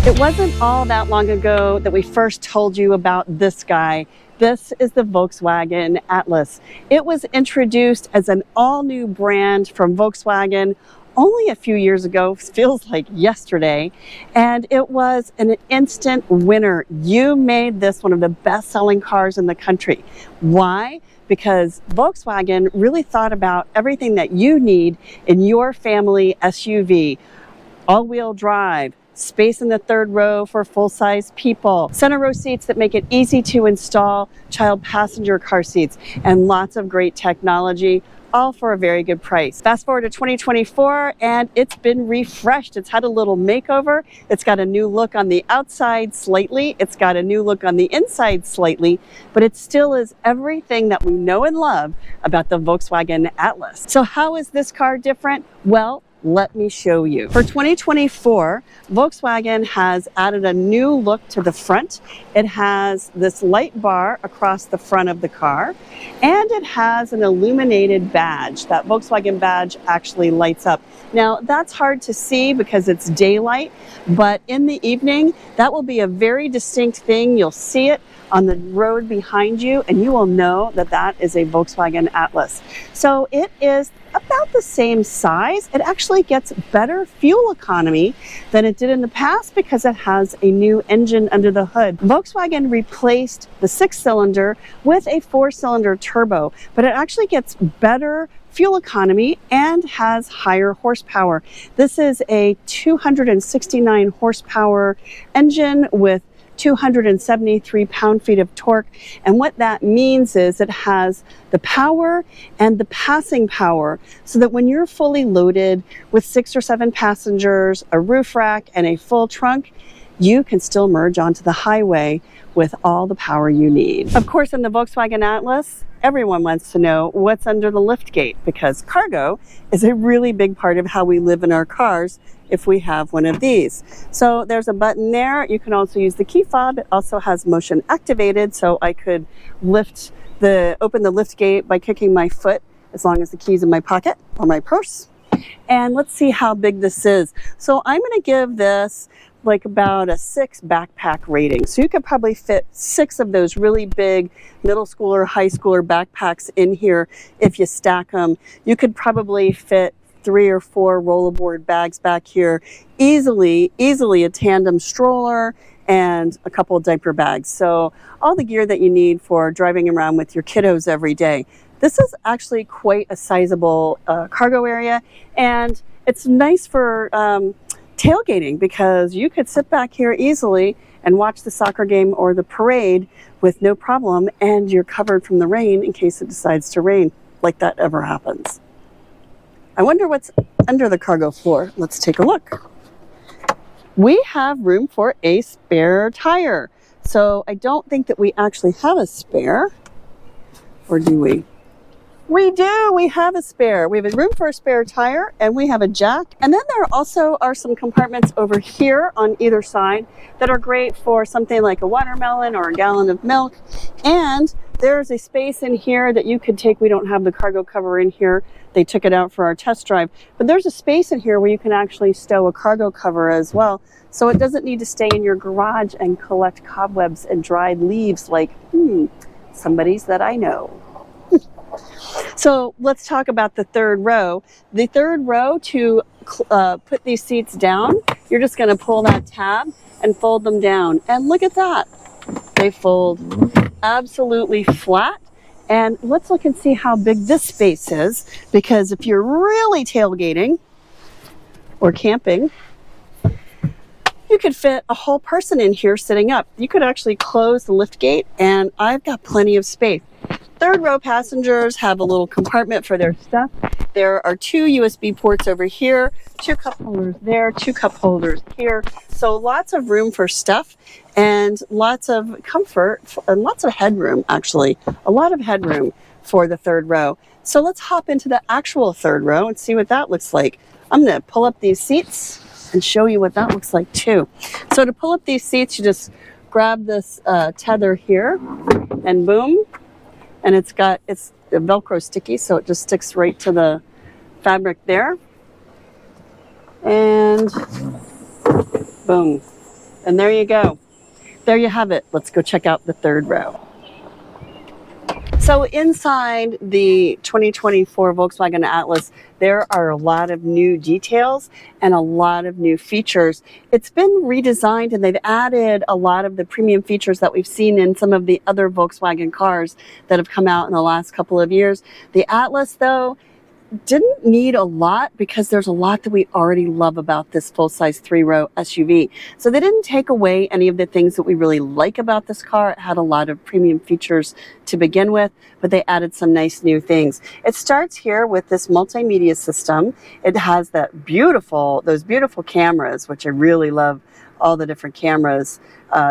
It wasn't all that long ago that we first told you about this guy. This is the Volkswagen Atlas. It was introduced as an all-new brand from Volkswagen only a few years ago, feels like yesterday, and it was an instant winner. You made this one of the best-selling cars in the country. Why? Because Volkswagen really thought about everything that you need in your family SUV. All-wheel drive, space in the third row for full-size people, center row seats that make it easy to install, child passenger car seats, and lots of great technology, all for a very good price. Fast forward to 2024 and it's been refreshed. It's had a little makeover. It's got a new look on the outside slightly. It's got a new look on the inside slightly, but it still is everything that we know and love about the Volkswagen Atlas. So how is this car different? Well, let me show you. For 2024, Volkswagen has added a new look to the front. It has this light bar across the front of the car, and it has an illuminated badge. That Volkswagen badge actually lights up. Now, that's hard to see because it's daylight, but in the evening, that will be a very distinct thing. You'll see it on the road behind you, and you will know that that is a Volkswagen Atlas. So it is about the same size. It actually gets better fuel economy than it did in the past because it has a new engine under the hood. Volkswagen replaced the 6-cylinder with a 4-cylinder turbo, but it actually gets better fuel economy and has higher horsepower. This is a 269 horsepower engine with 273 pound-feet of torque, and what that means is it has the power and the passing power so that when you're fully loaded with 6 or 7 passengers, a roof rack, and a full trunk, you can still merge onto the highway with all the power you need. Of course, in the Volkswagen Atlas, everyone wants to know what's under the liftgate because cargo is a really big part of how we live in our cars if we have one of these. So there's a button there. You can also use the key fob. It also has motion activated, so I could open the lift gate by kicking my foot as long as the key's in my pocket or my purse. And let's see how big this is. So I'm going to give this like about a 6 backpack rating. So you could probably fit 6 of those really big middle schooler, high schooler backpacks in here if you stack them. You could probably fit 3 or 4 rollerboard bags back here. Easily a tandem stroller and a couple of diaper bags. So all the gear that you need for driving around with your kiddos every day. This is actually quite a sizable cargo area, and it's nice for tailgating because you could sit back here easily and watch the soccer game or the parade with no problem, and you're covered from the rain in case it decides to rain, like that ever happens. I wonder what's under the cargo floor. Let's take a look. We have room for a spare tire. So I don't think that we actually have a spare, or do we? We do, we have a spare. We have a room for a spare tire, and we have a jack. And then there also are some compartments over here on either side that are great for something like a watermelon or a gallon of milk. And there's a space in here that you could take. We don't have the cargo cover in here. They took it out for our test drive. But there's a space in here where you can actually stow a cargo cover as well. So it doesn't need to stay in your garage and collect cobwebs and dried leaves like, somebody's that I know. So let's talk about the third row. The third row, to put these seats down, you're just going to pull that tab and fold them down. And look at that. They fold absolutely flat. And let's look and see how big this space is, because if you're really tailgating or camping, you could fit a whole person in here sitting up. You could actually close the lift gate, and I've got plenty of space. Third row passengers have a little compartment for their stuff. There are 2 USB ports over here, 2 cup holders there, 2 cup holders here. So lots of room for stuff and lots of comfort and lots of headroom, actually. A lot of headroom for the third row. So let's hop into the actual third row and see what that looks like. I'm going to pull up these seats and show you what that looks like too. So to pull up these seats, you just grab this tether here and boom. And it's Velcro sticky, so it just sticks right to the fabric there. And boom. And there you go. There you have it. Let's go check out the third row. So inside the 2024 Volkswagen Atlas, there are a lot of new details and a lot of new features. It's been redesigned and they've added a lot of the premium features that we've seen in some of the other Volkswagen cars that have come out in the last couple of years. The Atlas, though, didn't need a lot because there's a lot that we already love about this full-size 3-row SUV. So they didn't take away any of the things that we really like about this car. It had a lot of premium features to begin with, but they added some nice new things. It starts here with this multimedia system. It has those beautiful cameras, which I really love, all the different cameras,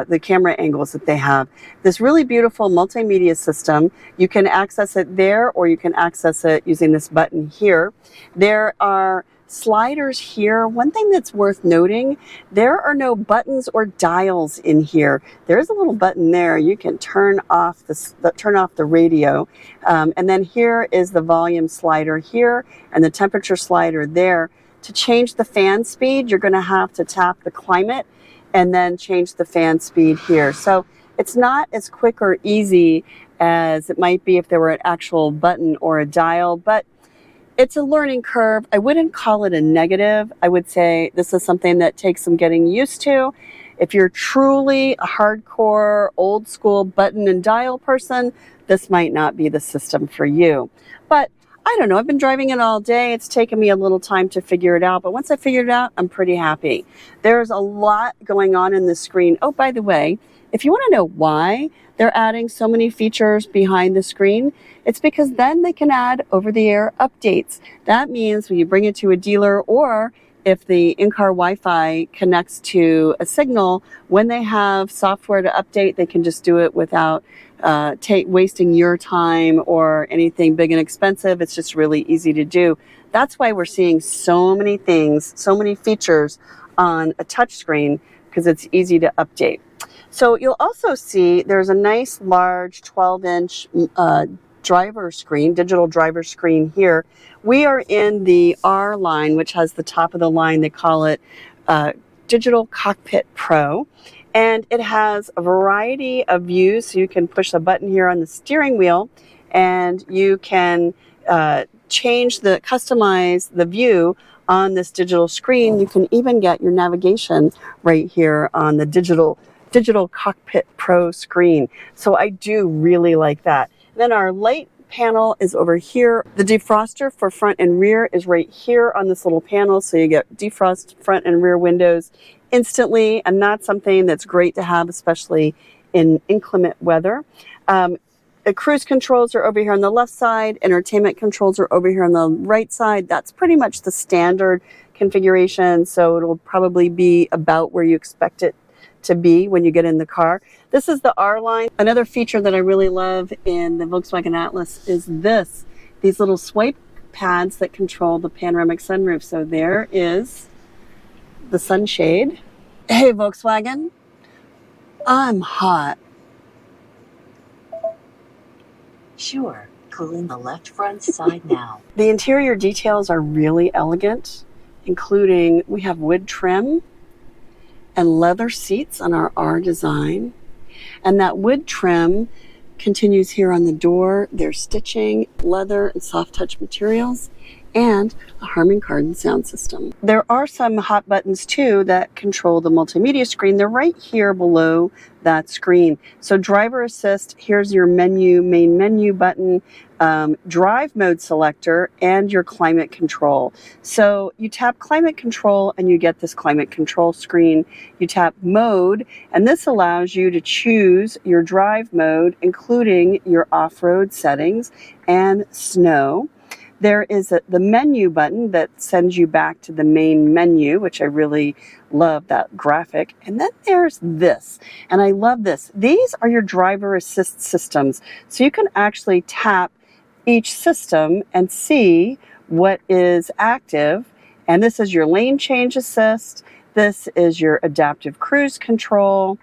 the camera angles that they have. This really beautiful multimedia system. You can access it there or you can access it using this button here. There are sliders here. One thing that's worth noting, there are no buttons or dials in here. There's a little button there. You can turn off the radio. And then here is the volume slider here and the temperature slider there. To change the fan speed, you're going to have to tap the climate and then change the fan speed here. So it's not as quick or easy as it might be if there were an actual button or a dial, but it's a learning curve. I wouldn't call it a negative. I would say this is something that takes some getting used to. If you're truly a hardcore, old school button and dial person, this might not be the system for you. But I don't know, I've been driving it all day. It's taken me a little time to figure it out, but once I figured it out, I'm pretty happy. There's a lot going on in this screen. Oh, by the way, if you want to know why they're adding so many features behind the screen, it's because then they can add over-the-air updates. That means when you bring it to a dealer or if the in-car Wi-Fi connects to a signal, when they have software to update, they can just do it without wasting your time or anything big and expensive. It's just really easy to do. That's why we're seeing so many things, so many features on a touch screen, because it's easy to update. So you'll also see there's a nice large 12-inch driver screen, digital driver screen here. We are in the R line, which has the top of the line. They call it Digital Cockpit Pro. And it has a variety of views. So you can push a button here on the steering wheel and you can customize the view on this digital screen. You can even get your navigation right here on the Digital Cockpit Pro screen. So I do really like that. Then our light panel is over here. The defroster for front and rear is right here on this little panel. So you get defrost front and rear windows instantly, and that's something that's great to have, especially in inclement weather. The cruise controls are over here on the left side. Entertainment controls are over here on the right side. That's pretty much the standard configuration. So it'll probably be about where you expect it to be when you get in the car. This is the R line. Another feature that I really love in the Volkswagen Atlas is these little swipe pads that control the panoramic sunroof. So there is the sunshade. Hey Volkswagen, I'm hot. Sure, cooling the left front side now. The interior details are really elegant, including we have wood trim and leather seats on our R design. And that wood trim continues here on the door. There's stitching, leather, and soft touch materials, and a Harman Kardon sound system. There are some hot buttons too that control the multimedia screen. They're right here below that screen. So driver assist, here's your main menu button, drive mode selector, and your climate control. So you tap climate control and you get this climate control screen. You tap mode, and this allows you to choose your drive mode, including your off-road settings and snow. There is the menu button that sends you back to the main menu, which I really love, that graphic. And then there's this, and I love this. These are your driver assist systems. So you can actually tap each system and see what is active. And this is your lane change assist. This is your adaptive cruise control.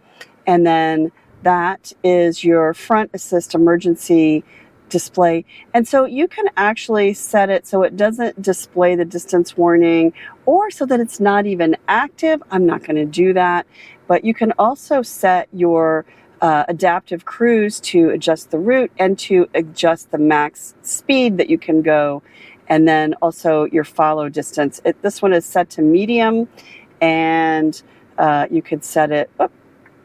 And then that is your front assist emergency display. And so you can actually set it so it doesn't display the distance warning, or so that it's not even active. I'm not going to do that. But you can also set your adaptive cruise to adjust the route and to adjust the max speed that you can go, and then also your follow distance. This one is set to medium, and you could set it,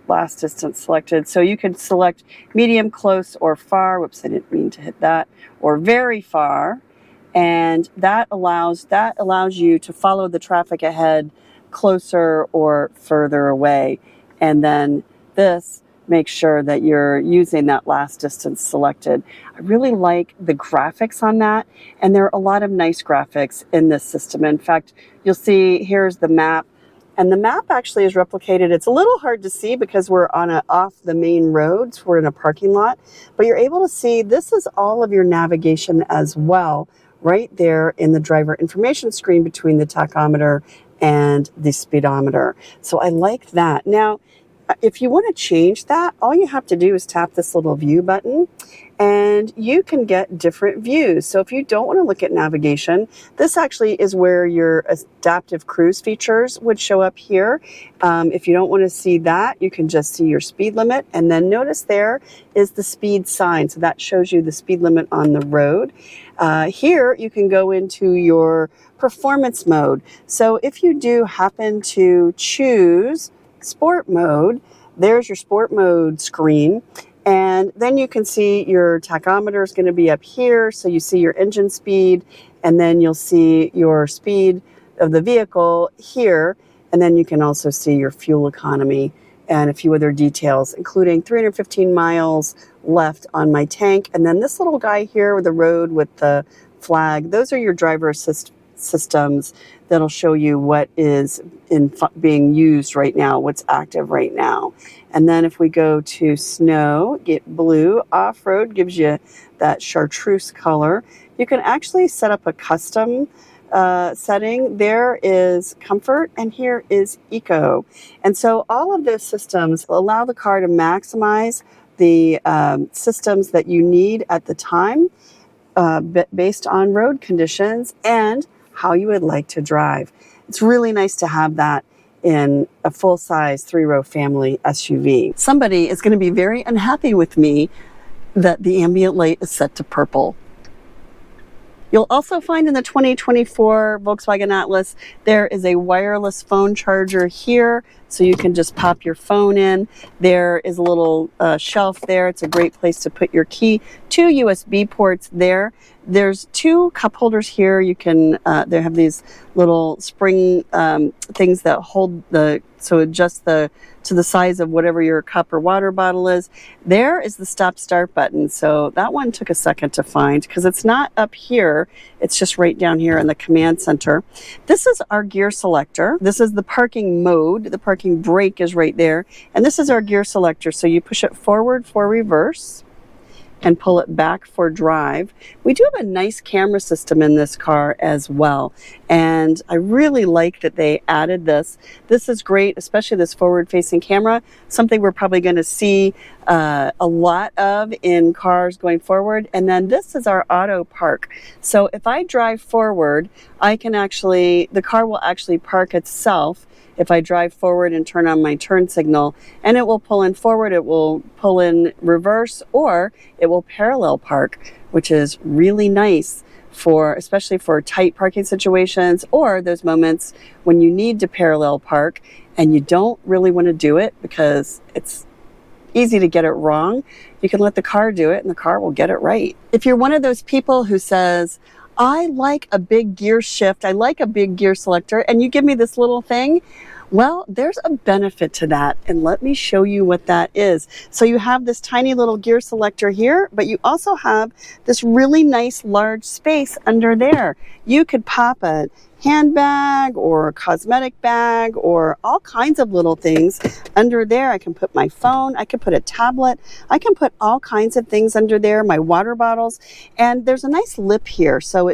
last distance selected. So you could select medium, close, or far. Whoops, I didn't mean to hit that. Or very far. And that allows you to follow the traffic ahead closer or further away. And then this makes sure that you're using that last distance selected. I really like the graphics on that. And there are a lot of nice graphics in this system. In fact, you'll see here's the map. And the map actually is replicated. It's a little hard to see because we're off the main roads. We're in a parking lot. But you're able to see this is all of your navigation as well, right there in the driver information screen between the tachometer and the speedometer. So I like that. Now, if you want to change that, all you have to do is tap this little view button, and you can get different views. So if you don't want to look at navigation, this actually is where your adaptive cruise features would show up here. If you don't want to see that, you can just see your speed limit, and then notice there is the speed sign. So that shows you the speed limit on the road. Here you can go into your performance mode. So if you do happen to choose sport mode, there's your sport mode screen, and then you can see your tachometer is going to be up here, so you see your engine speed, and then you'll see your speed of the vehicle here, and then you can also see your fuel economy and a few other details, including 315 miles left on my tank. And then this little guy here with the road with the flag, those are your driver assist systems that'll show you what is being used right now, what's active right now. And then if we go to snow, get blue, off-road gives you that chartreuse color. You can actually set up a custom setting. There is comfort, and here is eco. And so all of those systems allow the car to maximize the systems that you need at the time based on road conditions and how you would like to drive. It's really nice to have that in a full-size 3-row family SUV. Somebody is going to be very unhappy with me that the ambient light is set to purple. You'll also find in the 2024 Volkswagen Atlas, there is a wireless phone charger here, so you can just pop your phone in. There is a little shelf there. It's a great place to put your key. 2 USB ports there. There's 2 cup holders here. You can, they have these little spring things that hold so adjust to the size of whatever your cup or water bottle is. There is the stop start button. So that one took a second to find because it's not up here. It's just right down here in the command center. This is our gear selector. This is the parking mode. The parking brake is right there. And this is our gear selector. So you push it forward for reverse and pull it back for drive. We do have a nice camera system in this car as well. And I really like that they added this. This is great, especially this forward-facing camera, something we're probably going to see a lot of in cars going forward. And then this is our auto park. So if I drive forward, the car will actually park itself if I drive forward and turn on my turn signal, and it will pull in forward, it will pull in reverse, or it will parallel park, which is really nice especially for tight parking situations or those moments when you need to parallel park and you don't really want to do it because it's easy to get it wrong. You can let the car do it and the car will get it right. If you're one of those people who says, I like a big gear shift, I like a big gear selector, and you give me this little thing, well, there's a benefit to that, and let me show you what that is. So you have this tiny little gear selector here, but you also have this really nice large space under there. You could pop a handbag or a cosmetic bag or all kinds of little things. Under there, I can put my phone, I can put a tablet, I can put all kinds of things under there, my water bottles, and there's a nice lip here, so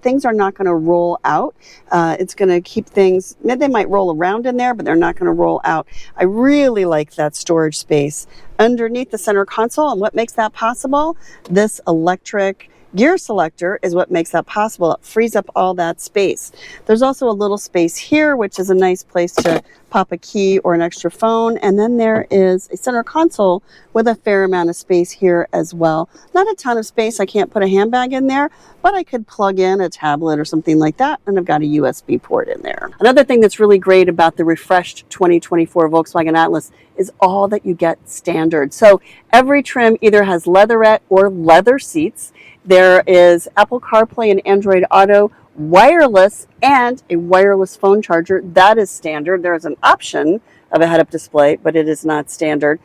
things are not going to roll out. It's going to keep things, they might roll around in there, but they're not going to roll out. I really like that storage space underneath the center console, and what makes that possible? This electric gear selector is what makes that possible. It frees up all that space. There's also a little space here, which is a nice place to pop a key or an extra phone. And then there is a center console with a fair amount of space here as well. Not a ton of space. I can't put a handbag in there, but I could plug in a tablet or something like that. And I've got a USB port in there. Another thing that's really great about the refreshed 2024 Volkswagen Atlas is all that you get standard. So every trim either has leatherette or leather seats. There is Apple CarPlay and Android Auto, wireless, and a wireless phone charger. That is standard. There is an option of a head-up display, but it is not standard.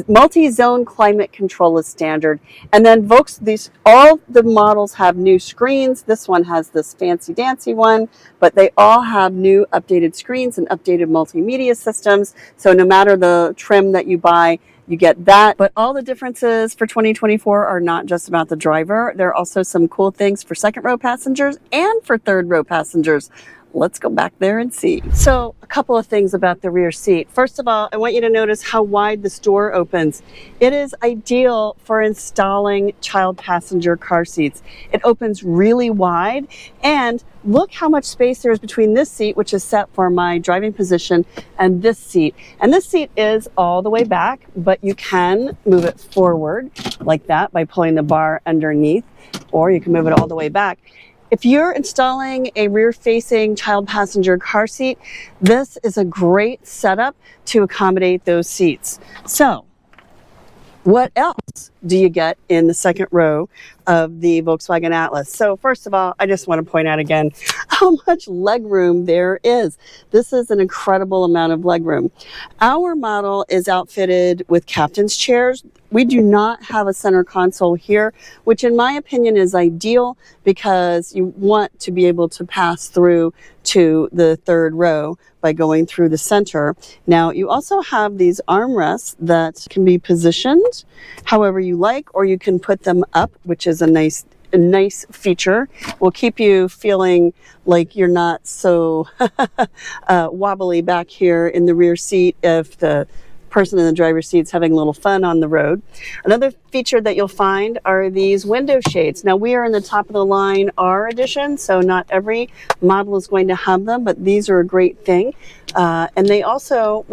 Multi-zone climate control is standard. And then all the models have new screens. This one has this fancy-dancy one, but they all have new updated screens and updated multimedia systems. So no matter the trim that you buy, you get that. But all the differences for 2024 are not just about the driver. There are also some cool things for second row passengers and for third row passengers. Let's go back there and see. So a couple of things about the rear seat. First of all, I want you to notice how wide this door opens. It is ideal for installing child passenger car seats. It opens really wide, and look how much space there is between this seat, which is set for my driving position, and this seat. And this seat is all the way back, but you can move it forward like that by pulling the bar underneath, or you can move it all the way back. If you're installing a rear-facing child passenger car seat, this is a great setup to accommodate those seats. So, what else do you get in the second row of the Volkswagen Atlas? So first of all, I just want to point out again how much legroom there is. This is an incredible amount of legroom. Our model is outfitted with captain's chairs. We do not have a center console here, which in my opinion is ideal because you want to be able to pass through to the third row by going through the center. Now, you also have these armrests that can be positioned however you like, or you can put them up, which is a nice feature. Will keep you feeling like you're not so wobbly back here in the rear seat if the person in the driver's seat is having a little fun on the road. Another feature that you'll find are these window shades. Now, we are in the top of the line R edition, so not every model is going to have them, but these are a great thing. And we also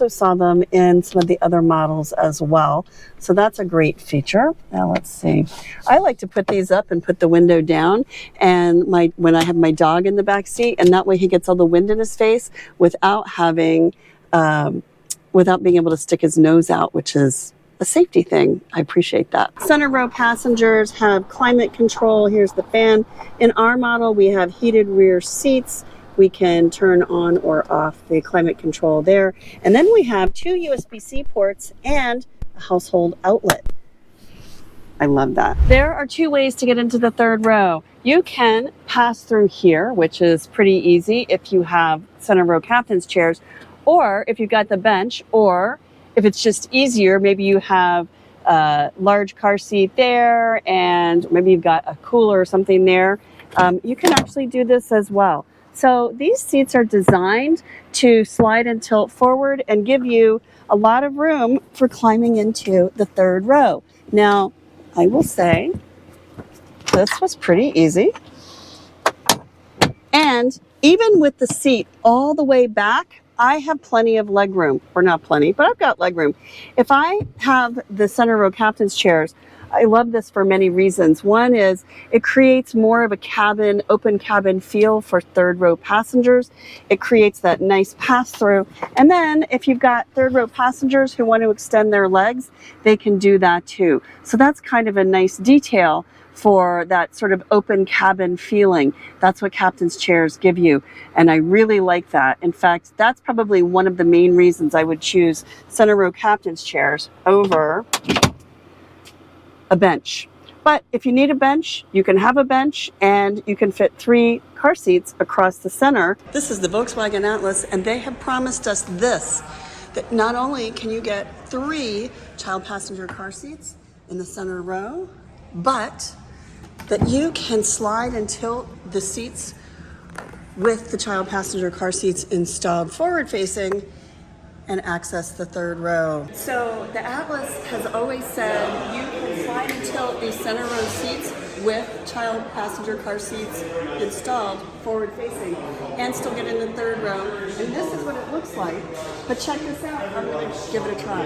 saw them in some of the other models as well. So that's a great feature. Now let's see. I like to put these up and put the window down, and when I have my dog in the back seat, and that way he gets all the wind in his face without being able to stick his nose out, which is a safety thing. I appreciate that. Center row passengers have climate control. Here's the fan. In our model, we have heated rear seats. We can turn on or off the climate control there. And then we have 2 USB-C ports and a household outlet. I love that. There are 2 ways to get into the third row. You can pass through here, which is pretty easy if you have center row captain's chairs, or if you've got the bench, or if it's just easier, maybe you have a large car seat there and maybe you've got a cooler or something there. You can actually do this as well. So these seats are designed to slide and tilt forward and give you a lot of room for climbing into the third row. Now, I will say this was pretty easy. And even with the seat all the way back, I have plenty of leg room, or not plenty, but I've got leg room. If I have the center row captain's chairs, I love this for many reasons. One is it creates more of a cabin, open cabin feel for third row passengers. It creates that nice pass through. And then if you've got third row passengers who want to extend their legs, they can do that too. So that's kind of a nice detail for that sort of open cabin feeling. That's what captain's chairs give you. And I really like that. In fact, that's probably one of the main reasons I would choose center row captain's chairs over a bench But if you need a bench, you can have a bench, and you can fit 3 car seats across the center. This is the Volkswagen Atlas, and they have promised us this, that not only can you get 3 child passenger car seats in the center row, but that you can slide and tilt the seats with the child passenger car seats installed forward facing and access the 3rd row. So the Atlas has always said you can slide and tilt these center row seats with child passenger car seats installed forward facing and still get in the 3rd row. And this is what it looks like. But check this out. I'm going to give it a try.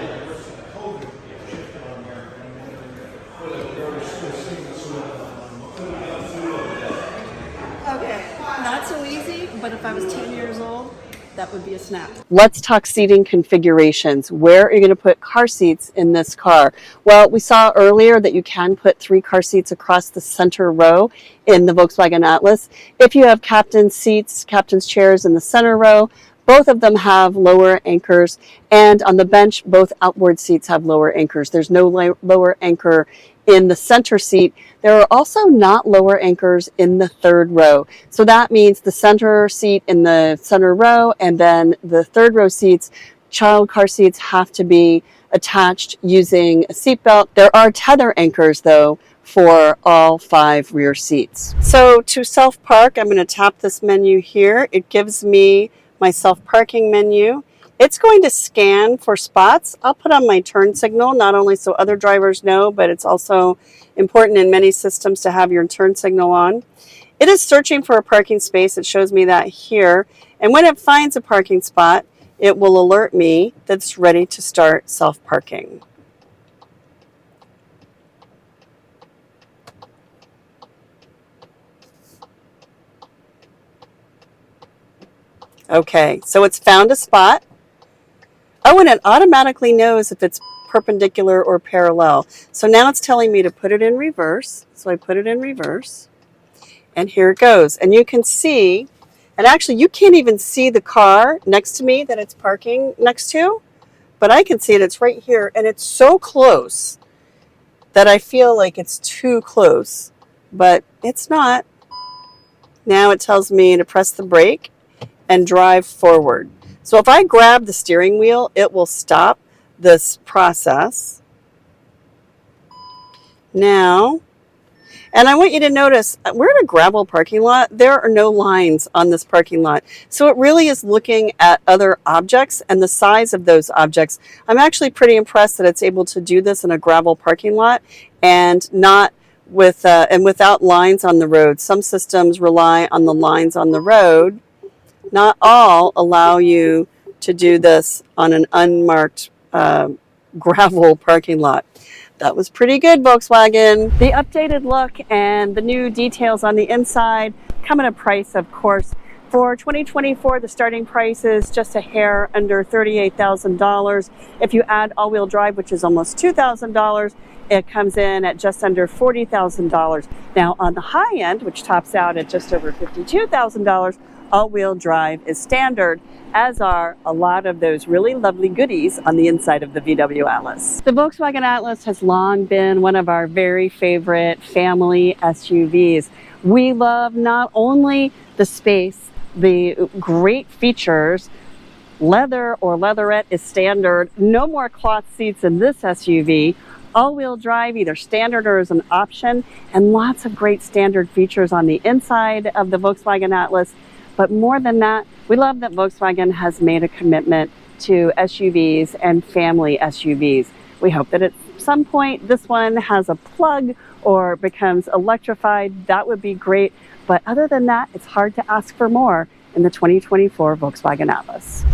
Okay, not so easy, but if I was 10 years old, that would be a snap. Let's talk seating configurations. Where are you going to put car seats in this car? Well, we saw earlier that you can put 3 car seats across the center row in the Volkswagen Atlas. If you have captain's seats, captain's chairs in the center row, both of them have lower anchors, and on the bench, both outboard seats have lower anchors. There's no lower anchor in the center seat. There are also not lower anchors in the 3rd row. So that means the center seat in the center row and then the 3rd row seats, child car seats, have to be attached using a seatbelt. There are tether anchors though for all 5 rear seats. So to self-park, I'm going to tap this menu here. It gives me my self-parking menu. It's going to scan for spots. I'll put on my turn signal, not only so other drivers know, but it's also important in many systems to have your turn signal on. It is searching for a parking space. It shows me that here. And when it finds a parking spot, it will alert me that it's ready to start self-parking. Okay, so it's found a spot. Oh, and it automatically knows if it's perpendicular or parallel. So now it's telling me to put it in reverse. So I put it in reverse. And here it goes. And you can see, and actually you can't even see the car next to me that it's parking next to, but I can see it. It's right here. And it's so close that I feel like it's too close, but it's not. Now it tells me to press the brake and drive forward. So if I grab the steering wheel, it will stop this process. Now, and I want you to notice, we're in a gravel parking lot. There are no lines on this parking lot. So it really is looking at other objects and the size of those objects. I'm actually pretty impressed that it's able to do this in a gravel parking lot and not with and without lines on the road. Some systems rely on the lines on the road. Not all allow you to do this on an unmarked gravel parking lot. That was pretty good, Volkswagen. The updated look and the new details on the inside come at a price, of course. For 2024, the starting price is just a hair under $38,000. If you add all-wheel drive, which is almost $2,000, it comes in at just under $40,000. Now, on the high end, which tops out at just over $52,000, all-wheel drive is standard, as are a lot of those really lovely goodies on the inside of the VW Atlas. The Volkswagen Atlas has long been one of our very favorite family SUVs. We love not only the space, the great features. Leather or leatherette is standard. No more cloth seats in this SUV. All-wheel drive, either standard or as an option, and lots of great standard features on the inside of the Volkswagen Atlas. But more than that, we love that Volkswagen has made a commitment to SUVs and family SUVs. We hope that at some point this one has a plug or becomes electrified. That would be great. But other than that, it's hard to ask for more in the 2024 Volkswagen Atlas.